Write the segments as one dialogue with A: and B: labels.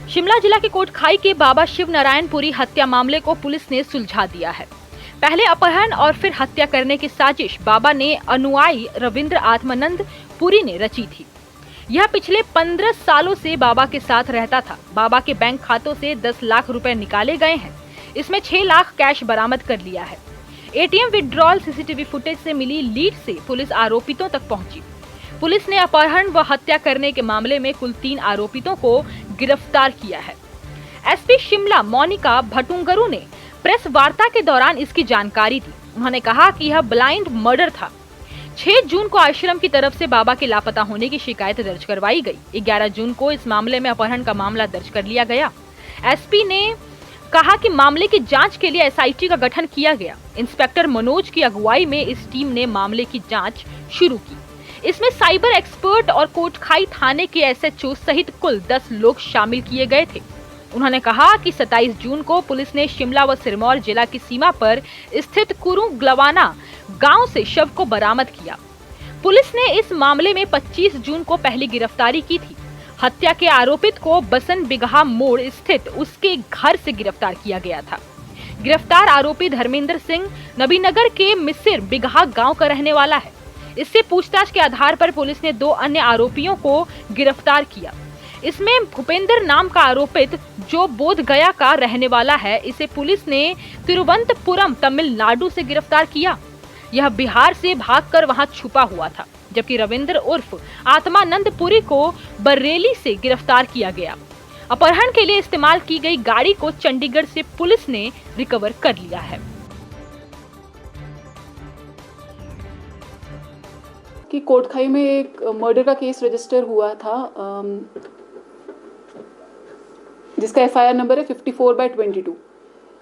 A: शिमला जिला के कोटखाई के बाबा शिव नारायणपुरी हत्या मामले को पुलिस ने सुलझा दिया है। पहले अपहरण और फिर हत्या करने की साजिश बाबा ने अनुयायी रविंद्र आत्मानंद पुरी ने रची थी। यह पिछले 15 सालों से बाबा के साथ रहता था। बाबा के बैंक खातों से 10 लाख रुपए निकाले गए हैं। इसमें 6 लाख कैश बरामद कर लिया है। एटीएम विड्रॉल सीसीटीवी फुटेज से मिली लीड से पुलिस आरोपितों तक पहुंची। पुलिस ने अपहरण व हत्या करने के मामले में कुल 3 आरोपितों को गिरफ्तार किया है। एसपी शिमला मोनिका भटुंगरू ने प्रेस वार्ता के दौरान इसकी जानकारी दी। उन्होंने कहा कि यह ब्लाइंड मर्डर था। 6 जून को आश्रम की तरफ से बाबा के लापता होने की शिकायत दर्ज करवाई गई। 11 जून को इस मामले में अपहरण का मामला दर्ज कर लिया गया। एसपी ने कहा कि मामले की जांच के लिए एसआईटी का गठन किया गया। इंस्पेक्टर मनोज की अगुवाई में इस टीम ने मामले की जांच शुरू की। इसमें साइबर एक्सपर्ट और कोटखाई थाने के एसएचओ सहित कुल 10 लोग शामिल किए गए थे। उन्होंने कहा कि 27 जून को पुलिस ने शिमला व सिरमौर जिला की सीमा पर स्थित कुरुंगलवाना गांव से शव को बरामद किया। पुलिस ने इस मामले में 25 जून को पहली गिरफ्तारी की थी। हत्या के आरोपित को बसन बिगहा मोड़ स्थित उसके घर से गिरफ्तार किया गया था। गिरफ्तार आरोपी धर्मेंद्र सिंह नबीनगर के मिसिर बिगहा गांव का रहने वाला है। इससे पूछताछ के आधार पर पुलिस ने 2 अन्य आरोपियों को गिरफ्तार किया। इसमें भूपेंद्र नाम का आरोपित जो बोध गया का रहने वाला है, इसे पुलिस ने तिरुवनंतपुरम तमिलनाडु से गिरफ्तार किया। यह बिहार से भागकर वहां छुपा हुआ था, जबकि रविंद्र उर्फ आत्मानंद पुरी को बरेली से गिरफ्तार किया गया। अपहरण के लिए इस्तेमाल की गई गाड़ी को चंडीगढ़ से पुलिस ने रिकवर कर लिया है।
B: कि कोटखाई में एक मर्डर का केस रजिस्टर हुआ था, जिसका एफआईआर नंबर है 54/22।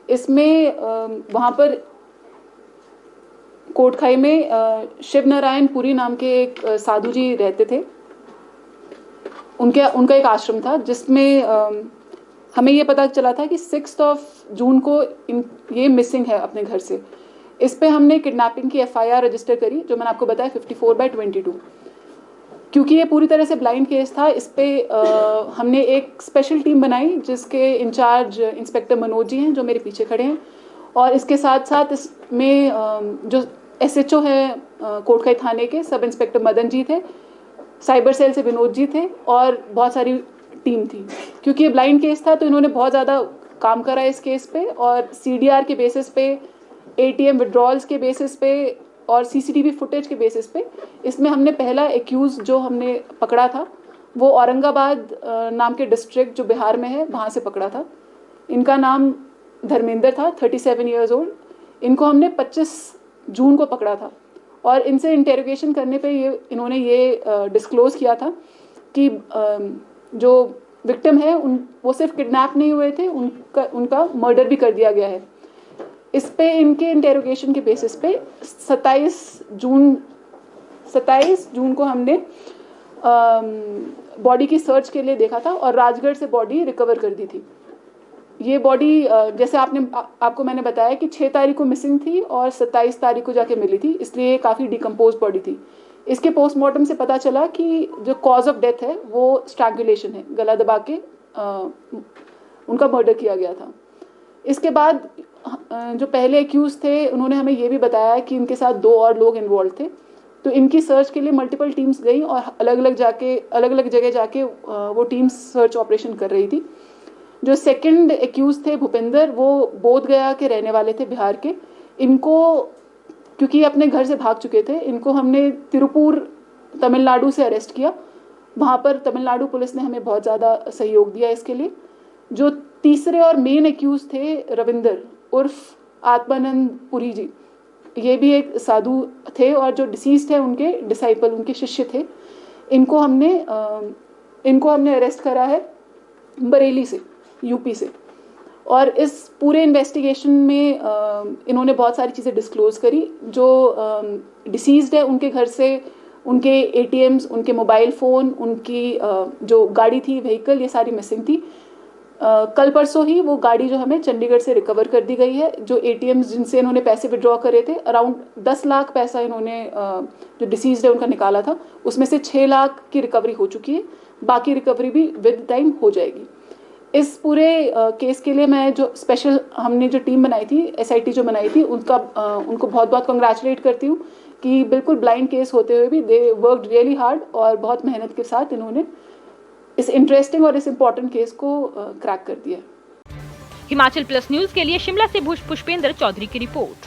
B: इसमें वहाँ पर कोटखाई में शिव नारायण पुरी नाम के एक साधु जी रहते थे। उनका एक आश्रम था, जिसमें हमें ये पता चला था कि 6 जून को ये मिसिंग है अपने घर से। इस पे हमने किडनैपिंग की एफआईआर रजिस्टर करी, जो मैंने आपको बताया 54/22। क्योंकि ये पूरी तरह से ब्लाइंड केस था, इस पे हमने एक स्पेशल टीम बनाई, जिसके इंचार्ज इंस्पेक्टर मनोज जी हैं, जो मेरे पीछे खड़े हैं। और इसके साथ साथ इसमें जो एसएचओ है कोटखाई थाने के, सब इंस्पेक्टर मदन जी थे, साइबर सेल से विनोद जी थे, और बहुत सारी टीम थी। क्योंकि ये ब्लाइंड केस था, तो इन्होंने बहुत ज़्यादा काम करा इस केस पे, और सीडीआर के बेसिस पे, एटीएम विड्रॉल्स के बेसिस पे और सीसीटीवी फुटेज के बेसिस पे इसमें हमने पहला एक्यूज जो हमने पकड़ा था, वो औरंगाबाद नाम के डिस्ट्रिक्ट जो बिहार में है, वहाँ से पकड़ा था। इनका नाम धर्मेंद्र था, 37 ईयर्स ओल्ड। इनको हमने 25 जून को पकड़ा था, और इनसे इंटेरोगेशन करने पे इन्होंने ये डिस्क्लोज किया था कि जो विक्टिम है वो सिर्फ किडनैप नहीं हुए थे, उनका मर्डर भी कर दिया गया है। इस पे इनके इंटेरोगेशन के बेसिस पे 27 जून को हमने बॉडी की सर्च के लिए देखा था, और राजगढ़ से बॉडी रिकवर कर दी थी। ये बॉडी जैसे आपको मैंने बताया कि 6 तारीख को मिसिंग थी और 27 तारीख को जाके मिली थी, इसलिए काफ़ी डिकम्पोज बॉडी थी। इसके पोस्टमार्टम से पता चला कि जो कॉज ऑफ डेथ है वो स्ट्रैंगुलेशन है, गला दबा के उनका मर्डर किया गया था। इसके बाद जो पहले एक्यूज थे, उन्होंने हमें ये भी बताया कि इनके साथ 2 और लोग इन्वॉल्व थे। तो इनकी सर्च के लिए मल्टीपल टीम्स गई, और अलग अलग जगह जाके वो टीम्स सर्च ऑपरेशन कर रही थी। जो सेकंड एक्यूज थे भूपेंद्र, वो बोध गया के रहने वाले थे, बिहार के। इनको क्योंकि अपने घर से भाग चुके थे, इनको हमने तिरुपुर तमिलनाडु से अरेस्ट किया। वहाँ पर तमिलनाडु पुलिस ने हमें बहुत ज़्यादा सहयोग दिया इसके लिए। जो तीसरे और मेन एक्यूज थे रविंदर उर्फ आत्मानंद पुरी जी, ये भी एक साधु थे, और जो डिसीज्ड है उनके डिसाइपल, उनके शिष्य थे। इनको हमने अरेस्ट करा है बरेली से, यूपी से। और इस पूरे इन्वेस्टिगेशन में इन्होंने बहुत सारी चीज़ें डिस्क्लोज करी। जो डिसीज्ड है उनके घर से उनके एटीएम्स, उनके मोबाइल फ़ोन, उनकी जो गाड़ी थी, व्हीकल, ये सारी मिसिंग थी। कल परसों ही वो गाड़ी जो हमें चंडीगढ़ से रिकवर कर दी गई है। जो एटीएम्स जिनसे इन्होंने पैसे विड्रॉ करे थे, अराउंड 10 लाख पैसा इन्होंने जो डिसीज्ड है उनका निकाला था, उसमें से 6 लाख की रिकवरी हो चुकी है। बाकी रिकवरी भी विद टाइम हो जाएगी। इस पूरे केस के लिए मैं जो स्पेशल हमने जो टीम बनाई थी, SIT जो बनाई थी, उनको बहुत बहुत कंग्रेचुलेट करती हूँ कि बिल्कुल ब्लाइंड केस होते हुए भी दे वर्कड रियली हार्ड और बहुत मेहनत के साथ इन्होंने इस इंटरेस्टिंग और इस इम्पॉर्टेंट केस को क्रैक कर दिया।
A: हिमाचल प्लस न्यूज के लिए शिमला से पुष्पेंद्र चौधरी की रिपोर्ट।